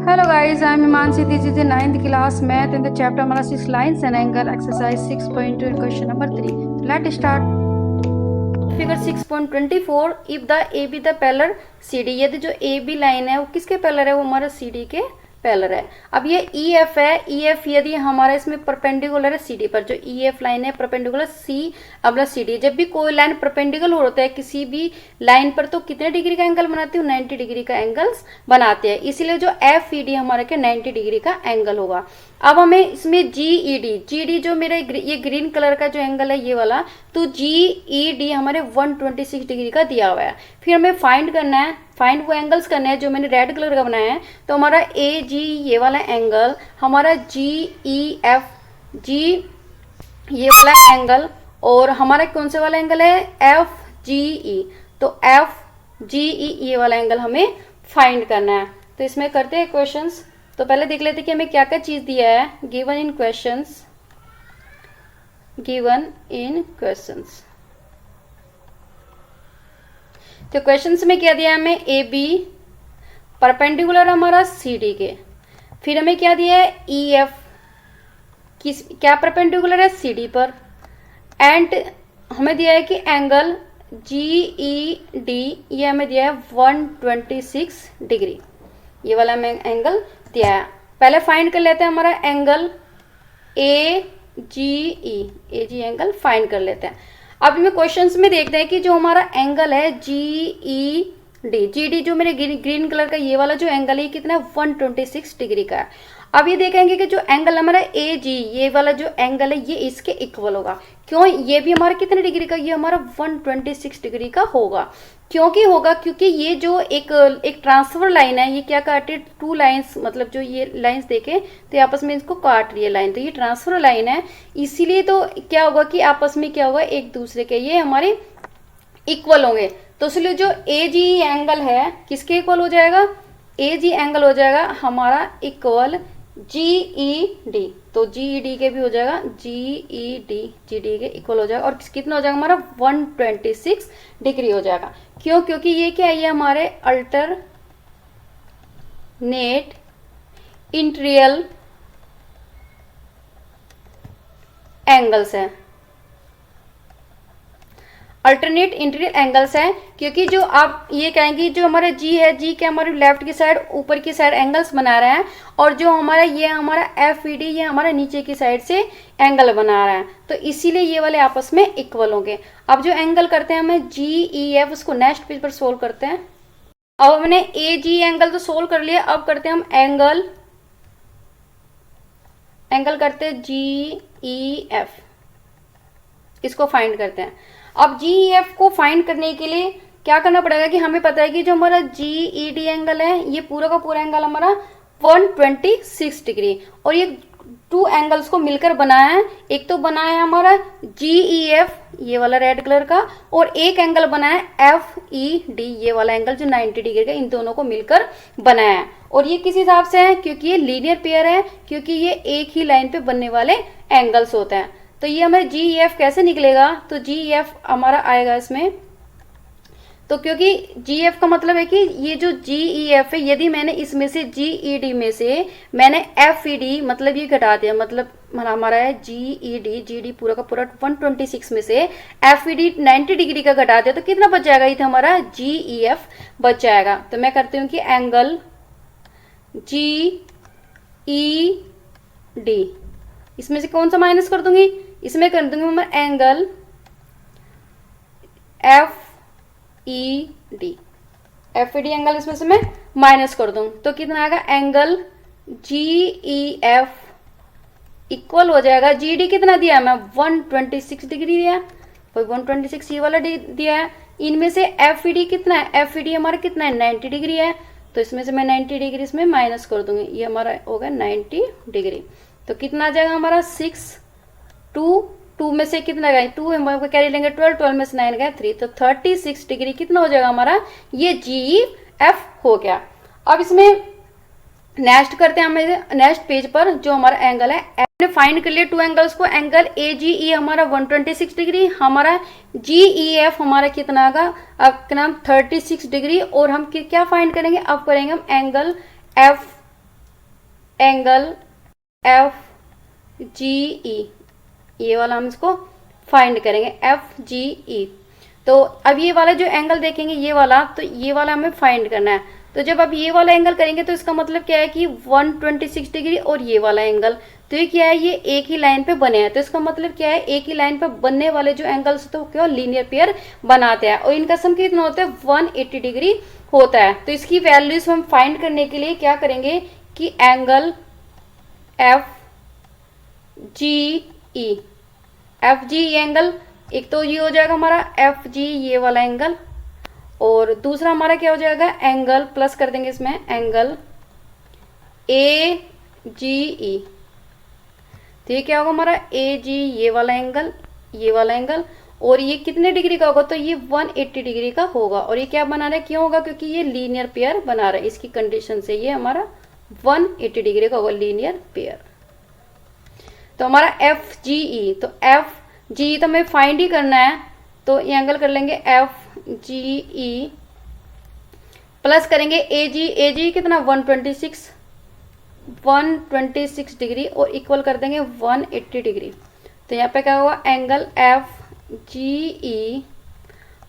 Hello guys, I am Imansi. This is the 9th class math in the chapter number 6 lines and angle exercise 6.2 and question number 3. Let's start. Figure 6.24 if the AB the parallel CD, यदि जो AB line है वो किसके parallel है, वो हमारा CD के parallel है। अब ये EF है, EF यदि हमारा इसमें परपेंडिकुलर है CD पर, जो EF लाइन है परपेंडिकुलर C अब CD। जब भी कोई लाइन परपेंडिकुलर होता है किसी भी लाइन पर तो कितने डिग्री का एंगल बनाती है, 90 डिग्री का एंगल्स बनाते हैं, इसीलिए जो FED हमारा क्या 90 डिग्री का एंगल होगा। अब हमें इसमें GED जो मेरा ये ग्रीन कलर का जो एंगल है ये वाला, तो GED हमारे 126 डिग्री का दिया हुआ है। फिर हमें फाइंड करना है, फाइंड वो एंगल्स करने हैं जो मैंने रेड कलर का बनाया है। तो हमारा AG ये वाला एंगल, हमारा GEF ये वाला एंगल, और हमारा कौन से वाला एंगल है FGE, तो FGE ये वाला एंगल हमें फाइंड करना है। तो इसमें करते हैं क्वेश्चंस। तो पहले देख लेते हैं कि हमें क्या क्या चीज दिया है गिवन इन क्वेश्चंस। तो क्वेश्चंस में क्या दिया है हमें, AB परपेंडिकुलर हमारा CD के, फिर हमें क्या दिया है EF क्या परपेंडिकुलर है CD पर, एंड हमें दिया है कि एंगल GED ये हमें दिया है 126 डिग्री, ये वाला हमें एंगल दिया है। पहले फाइंड कर लेते हैं हमारा एंगल AG एंगल फाइंड कर लेते हैं। अब हमें क्वेश्चंस में देखते हैं कि जो हमारा एंगल है GED जो मेरे ग्रीन कलर का ये वाला जो एंगल है कितना है 126 डिग्री का है। अब ये देखेंगे कि जो एंगल हमारा AG ये वाला जो एंगल है ये इसके इक्वल होगा। क्यों, ये भी हमारा कितने डिग्री का, ये हमारा 126 डिग्री का होगा। क्योंकि होगा क्योंकि ये जो एक ट्रांसफर लाइन है ये क्या काटे, टू लाइंस, मतलब जो ये लाइंस देखे तो ये आपस में इसको काट रही है लाइन, तो ये ट्रांसफर लाइन है, इसीलिए तो क्या होगा कि आपस में क्या होगा एक दूसरे के ये हमारे इक्वल होंगे। तो इसलिए जो AG एंगल है किसके इक्वल हो जाएगा, AG एंगल हो जाएगा हमारा इक्वल GED, तो GED के भी हो जाएगा GD के इक्वल हो जाएगा, और कितना हो जाएगा हमारा 126 डिग्री हो जाएगा। क्यों, क्योंकि ये क्या है, ये हमारे अल्टरनेट इंटीरियर एंगल्स है, अल्टरनेट इंटीरियर एंगल्स है। क्योंकि जो आप ये कहेंगे जो हमारा G है, G के हमारे लेफ्ट की साइड ऊपर की साइड एंगल्स बना रहा है, और जो हमारा ये हमारा FED ये हमारा नीचे की साइड से एंगल बना रहा है, तो इसीलिए ये वाले आपस में इक्वल होंगे। अब जो एंगल करते हैं हमें GEF, उसको नेक्स्ट पेज पर सोल्व करते हैं। अब हमने AG एंगल तो सोल्व कर लिया, अब करते हैं हम एंगल करते हैं GEF, इसको फाइंड करते हैं। अब GEF को फाइंड करने के लिए क्या करना पड़ेगा कि हमें पता है कि जो हमारा GED एंगल है ये पूरा का पूरा एंगल हमारा 126 डिग्री, और ये टू एंगल्स को मिलकर बनाया है। एक तो बनाया है हमारा GEF ये वाला रेड कलर का, और एक एंगल बनाया है FED ये वाला एंगल जो 90 डिग्री का, इन दोनों को मिलकर बनाया है। और ये किस हिसाब से है, क्योंकि ये लीनियर पेयर है, क्योंकि ये एक ही लाइन पे बनने वाले एंगल्स होते हैं। तो ये हमें GEF कैसे निकलेगा, तो GEF हमारा आएगा इसमें, तो क्योंकि GEF का मतलब है कि ये जो GEF है, यदि मैंने इसमें से GED में से मैंने FED मतलब ये घटा दिया, मतलब हमारा है GED पूरा का पूरा 126 में से FED 90 डिग्री का घटा दिया, तो कितना बच जाएगा, ये तो हमारा GEF बच जाएगा। तो मैं करती हूँ कि एंगल GED, इसमें से कौन सा माइनस कर दूंगी, इसमें कर दूंगी मैं एंगल FED एंगल इसमें से मैं माइनस कर दूं, तो कितना आएगा एंगल GEF इक्वल हो जाएगा, GD कितना दिया है मैं 126 डिग्री दिया है, 126 ये वाला दिया है। इनमें से FED कितना है, FED हमारा कितना है 90 डिग्री है, तो इसमें से मैं 90 डिग्री इसमें माइनस कर दूंगी, ये हमारा होगा 90 डिग्री। तो कितना आ जाएगा हमारा 6, 2 में से कितना गया 2, हम कैरी लेंगे 12 में से 9 गया 3, तो 36 डिग्री कितना हो जाएगा हमारा, ये GEF हो गया। अब इसमें नेक्स्ट करते हैं हमें नेक्स्ट पेज पर जो हमारा एंगल है, हमने फाइंड कर लिया टू एंगल्स को, एंगल AGE हमारा 126 डिग्री, हमारा GEF हमारा कितना आगा, अब नाम 36 डिग्री, और हम क्या फाइंड करेंगे, अब करेंगे हम एंगल एंगल एफ जी ई, ये वाला हम इसको फाइंड करेंगे एफ जी ई। तो अब ये वाला जो एंगल देखेंगे ये वाला, तो ये वाला हमें फाइंड करना है। तो जब आप ये वाला एंगल करेंगे तो इसका मतलब क्या है कि 126 डिग्री और ये वाला एंगल, तो ये क्या है, ये एक ही लाइन पे बने हैं। तो इसका मतलब क्या है, एक ही लाइन पे बनने वाले जो एंगल्स तो क्या लीनियर पेयर बनाते हैं और इनका सम कितना होता है 180 डिग्री होता है। तो इसकी वैल्यूज हम फाइंड करने के लिए क्या करेंगे कि एंगल एफ जी ई, एफ जी एंगल, एक तो ये हो जाएगा हमारा एफ जी ये वाला एंगल, और दूसरा हमारा क्या हो जाएगा एंगल, प्लस कर देंगे इसमें एंगल ए जी ई। तो ये क्या होगा हमारा ए जी ये वाला एंगल, ये वाला एंगल, और ये कितने डिग्री का होगा, तो ये 180 डिग्री का होगा। और ये क्या बना रहा है, क्यों होगा, क्योंकि ये लीनियर पेयर बना रहा है, इसकी कंडीशन से ये हमारा 180 डिग्री का होगा लीनियर पेयर। तो हमारा एफ जी ई, तो एफ जी तो हमें फाइंड ही करना है, तो ये एंगल कर लेंगे एफ जी ई, प्लस करेंगे ए जी कितना 126 डिग्री, और इक्वल कर देंगे 180 डिग्री। तो यहाँ पे क्या होगा एंगल एफ जी ई,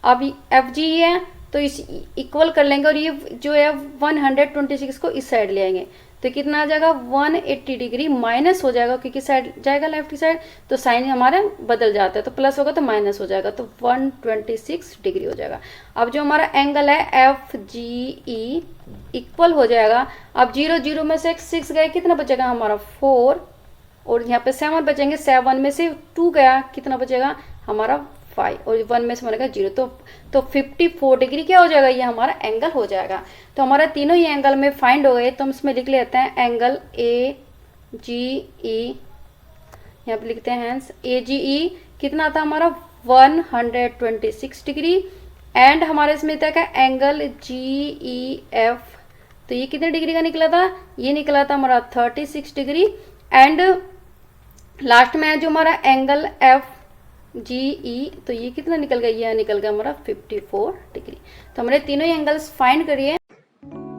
अब एफ जी है तो इस इक्वल कर लेंगे, और ये जो है 126 को इस साइड ले आएंगे, तो कितना आ जाएगा 180 डिग्री माइनस हो जाएगा, क्योंकि साइड जाएगा लेफ्ट की साइड, तो साइन हमारा बदल जाता है, तो प्लस होगा तो माइनस हो जाएगा, तो 126 डिग्री हो जाएगा। अब जो हमारा एंगल है एफ जी ई इक्वल हो जाएगा, अब 0 0 में से 6 गए, कितना बचेगा हमारा 4, और यहाँ पे 7 बचेंगे, 7 में से 2 गया, कितना बचेगा हमारा 5, और 1 में से बनेगा 0, तो 54 डिग्री क्या हो जाएगा, ये हमारा एंगल हो जाएगा। तो हमारा तीनों ही एंगल में फाइंड हो गए, तो हम इसमें लिख लेते हैं एंगल ए जी ई, यहाँ पे लिखते हैं हैंस ए जी ई कितना था हमारा 126 डिग्री, एंड हमारे इसमें तक है एंगल जी ई एफ, तो ये कितने डिग्री का निकला था, ये निकला था हमारा 36 डिग्री, एंड लास्ट में है जो हमारा एंगल एफ जी ई, तो ये कितना निकल गया, ये निकल गया हमारा 54 डिग्री। तो हमने तीनों ही एंगल्स फाइंड करिए।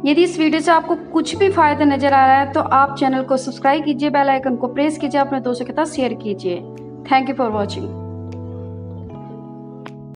यदि इस वीडियो से आपको कुछ भी फायदा नजर आ रहा है तो आप चैनल को सब्सक्राइब कीजिए, बेल आइकन को प्रेस कीजिए, अपने दोस्तों के साथ शेयर कीजिए। Thank you for watching.